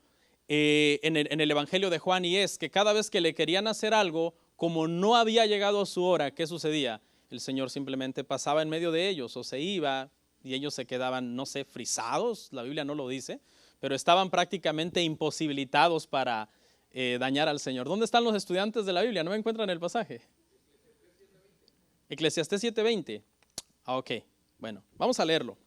en el Evangelio de Juan, y es que cada vez que le querían hacer algo, como no había llegado su hora, ¿qué sucedía? El Señor simplemente pasaba en medio de ellos o se iba y ellos se quedaban, no sé, frisados, la Biblia no lo dice, pero estaban prácticamente imposibilitados para dañar al Señor. ¿Dónde están los estudiantes de la Biblia? ¿No me encuentran el pasaje? Eclesiastés 7:20. Ok, bueno, vamos a leerlo.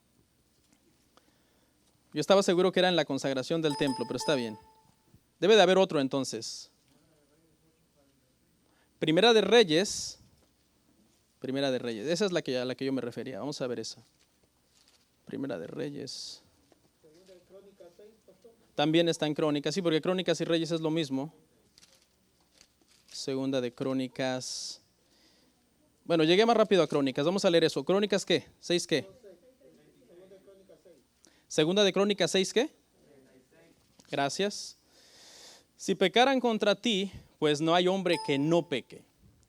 Yo estaba seguro que era en la consagración del templo, pero está bien. Debe de haber otro entonces. Primera de Reyes. Esa es a la que yo me refería. Vamos a ver esa. Primera de Reyes. También está en Crónicas, sí, porque Crónicas y Reyes es lo mismo. Segunda de Crónicas. Bueno, llegué más rápido a Crónicas, vamos a leer eso. ¿Crónicas qué? ¿6 qué? Segunda de Crónicas 6 ¿qué? Gracias. Si pecaran contra ti, pues no hay hombre que no peque.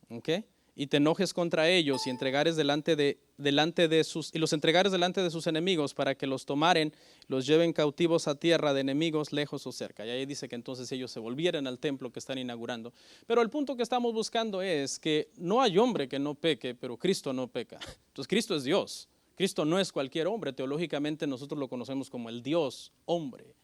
¿Ok? Y te enojes contra ellos y entregares delante de sus enemigos para que los tomaren, los lleven cautivos a tierra de enemigos lejos o cerca. Y ahí dice que entonces ellos se volvieran al templo que están inaugurando. Pero el punto que estamos buscando es que no hay hombre que no peque, pero Cristo no peca. Entonces Cristo es Dios. Cristo no es cualquier hombre. Teológicamente nosotros lo conocemos como el Dios hombre.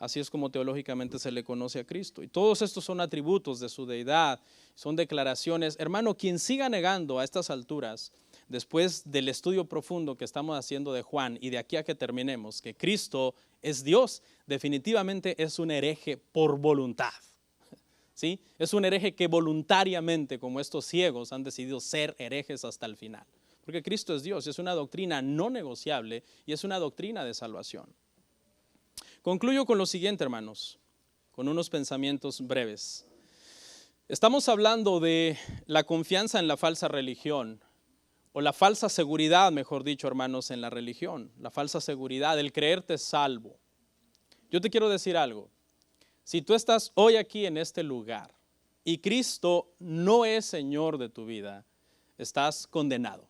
Así es como teológicamente se le conoce a Cristo. Y todos estos son atributos de su deidad, son declaraciones. Hermano, quien siga negando a estas alturas, después del estudio profundo que estamos haciendo de Juan y de aquí a que terminemos, que Cristo es Dios, definitivamente es un hereje por voluntad. ¿Sí? Es un hereje que voluntariamente, como estos ciegos, han decidido ser herejes hasta el final. Porque Cristo es Dios, es una doctrina no negociable y es una doctrina de salvación. Concluyo con lo siguiente, hermanos, con unos pensamientos breves. Estamos hablando de la confianza en la falsa religión, o la falsa seguridad, mejor dicho, hermanos, en la religión. La falsa seguridad, el creerte salvo. Yo te quiero decir algo. Si tú estás hoy aquí en este lugar y Cristo no es Señor de tu vida, estás condenado.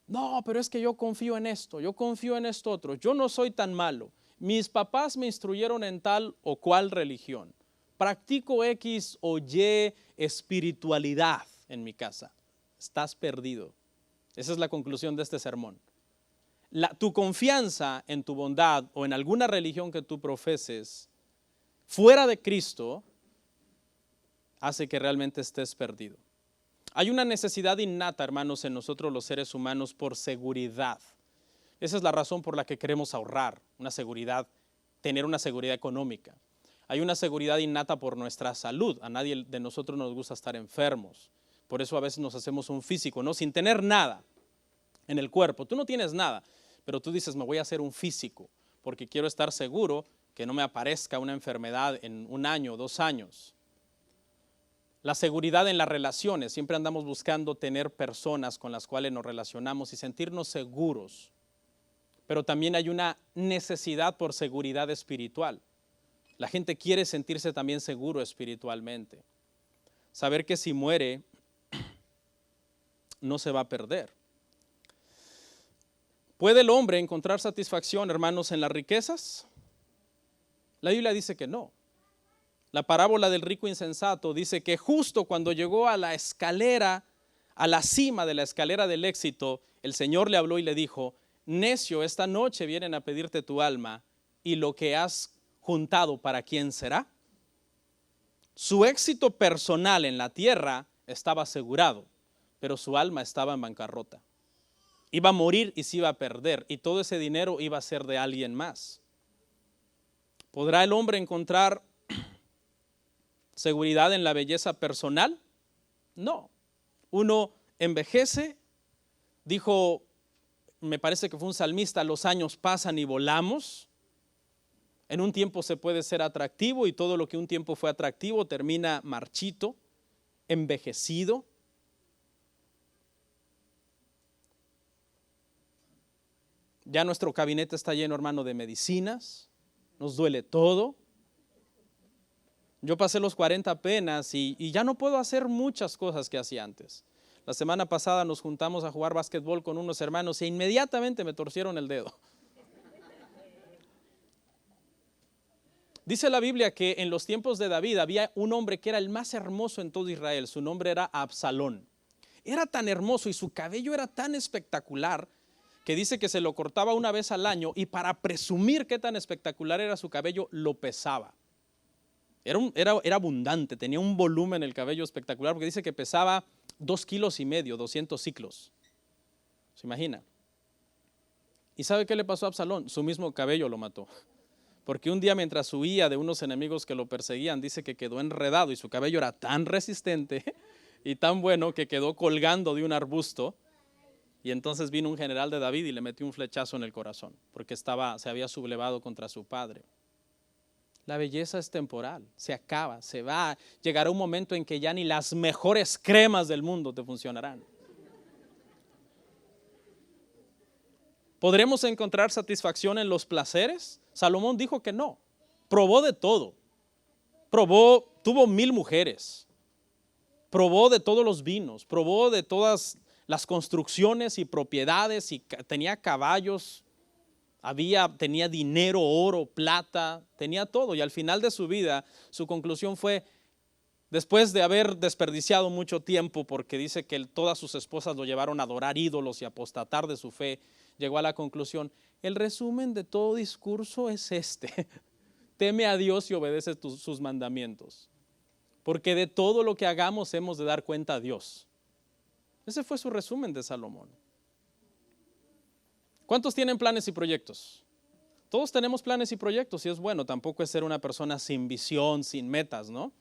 No, pero es que yo confío en esto, yo confío en esto otro, yo no soy tan malo. Mis papás me instruyeron en tal o cual religión. Practico X o Y espiritualidad en mi casa. Estás perdido. Esa es la conclusión de este sermón. Tu confianza en tu bondad o en alguna religión que tú profeses fuera de Cristo hace que realmente estés perdido. Hay una necesidad innata, hermanos, en nosotros los seres humanos por seguridad. Esa es la razón por la que queremos ahorrar, una seguridad, tener una seguridad económica. Hay una seguridad innata por nuestra salud. A nadie de nosotros nos gusta estar enfermos. Por eso a veces nos hacemos un físico, ¿no? Sin tener nada en el cuerpo. Tú no tienes nada, pero tú dices, me voy a hacer un físico porque quiero estar seguro que no me aparezca una enfermedad en 1 año, 2 años. La seguridad en las relaciones. Siempre andamos buscando tener personas con las cuales nos relacionamos y sentirnos seguros. Pero también hay una necesidad por seguridad espiritual. La gente quiere sentirse también seguro espiritualmente. Saber que si muere, no se va a perder. ¿Puede el hombre encontrar satisfacción, hermanos, en las riquezas? La Biblia dice que no. La parábola del rico insensato dice que justo cuando llegó a la escalera, a la cima de la escalera del éxito, el Señor le habló y le dijo, necio, esta noche vienen a pedirte tu alma y lo que has juntado, ¿para quién será? Su éxito personal en la tierra estaba asegurado, pero su alma estaba en bancarrota. Iba a morir y se iba a perder y todo ese dinero iba a ser de alguien más. ¿Podrá el hombre encontrar seguridad en la belleza personal? No. Uno envejece, dijo, me parece que fue un salmista, los años pasan y volamos. En un tiempo se puede ser atractivo y todo lo que un tiempo fue atractivo termina marchito, envejecido. Ya nuestro gabinete está lleno, hermano, de medicinas, nos duele todo. Yo pasé los 40 apenas y ya no puedo hacer muchas cosas que hacía antes. La semana pasada nos juntamos a jugar básquetbol con unos hermanos e inmediatamente me torcieron el dedo. Dice la Biblia que en los tiempos de David había un hombre que era el más hermoso en todo Israel. Su nombre era Absalón. Era tan hermoso y su cabello era tan espectacular que dice que se lo cortaba una vez al año y para presumir qué tan espectacular era su cabello, lo pesaba. Era abundante, tenía un volumen el cabello espectacular porque dice que pesaba 2,5 kilos, 200 ciclos. ¿Se imagina? ¿Y sabe qué le pasó a Absalón? Su mismo cabello lo mató. Porque un día mientras huía de unos enemigos que lo perseguían, dice que quedó enredado y su cabello era tan resistente y tan bueno que quedó colgando de un arbusto. Y entonces vino un general de David y le metió un flechazo en el corazón porque se había sublevado contra su padre. La belleza es temporal, se acaba, se va. Llegará un momento en que ya ni las mejores cremas del mundo te funcionarán. ¿Podremos encontrar satisfacción en los placeres? Salomón dijo que no. Probó de todo. Tuvo 1,000 mujeres. Probó de todos los vinos. Probó de todas las construcciones y propiedades y tenía caballos. Tenía dinero, oro, plata, tenía todo. Y al final de su vida, su conclusión fue, después de haber desperdiciado mucho tiempo, porque dice que todas sus esposas lo llevaron a adorar ídolos y apostatar de su fe, llegó a la conclusión, el resumen de todo discurso es este, teme a Dios y obedece sus mandamientos, porque de todo lo que hagamos hemos de dar cuenta a Dios. Ese fue su resumen de Salomón. ¿Cuántos tienen planes y proyectos? Todos tenemos planes y proyectos y es bueno, tampoco es ser una persona sin visión, sin metas, ¿no?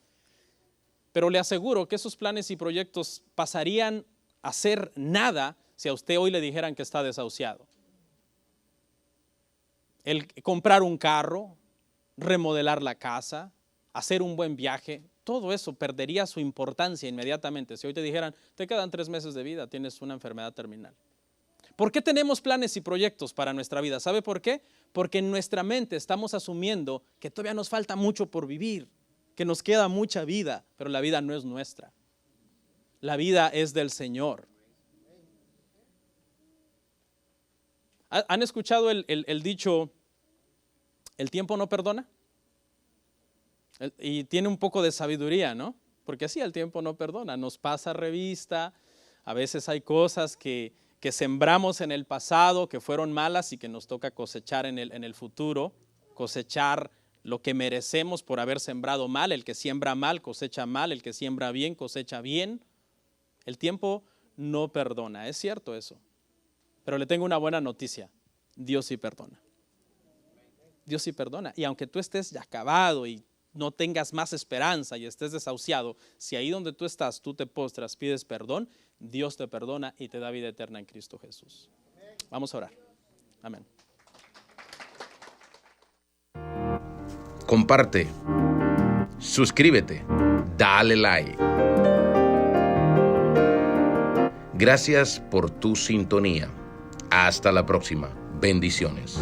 Pero le aseguro que esos planes y proyectos pasarían a ser nada si a usted hoy le dijeran que está desahuciado. El comprar un carro, remodelar la casa, hacer un buen viaje, todo eso perdería su importancia inmediatamente. Si hoy te dijeran, te quedan 3 meses de vida, tienes una enfermedad terminal. ¿Por qué tenemos planes y proyectos para nuestra vida? ¿Sabe por qué? Porque en nuestra mente estamos asumiendo que todavía nos falta mucho por vivir, que nos queda mucha vida, pero la vida no es nuestra. La vida es del Señor. ¿Han escuchado el dicho, el tiempo no perdona? Y tiene un poco de sabiduría, ¿no? Porque sí, el tiempo no perdona, nos pasa revista, a veces hay cosas que sembramos en el pasado, que fueron malas y que nos toca cosechar en el futuro, cosechar lo que merecemos por haber sembrado mal. El que siembra mal cosecha mal, el que siembra bien cosecha bien. El tiempo no perdona, es cierto eso. Pero le tengo una buena noticia, Dios sí perdona. Dios sí perdona. Y aunque tú estés ya acabado y no tengas más esperanza y estés desahuciado, si ahí donde tú estás, tú te postras, pides perdón, Dios te perdona y te da vida eterna en Cristo Jesús. Vamos a orar. Amén. Comparte, suscríbete, dale like. Gracias por tu sintonía. Hasta la próxima. Bendiciones.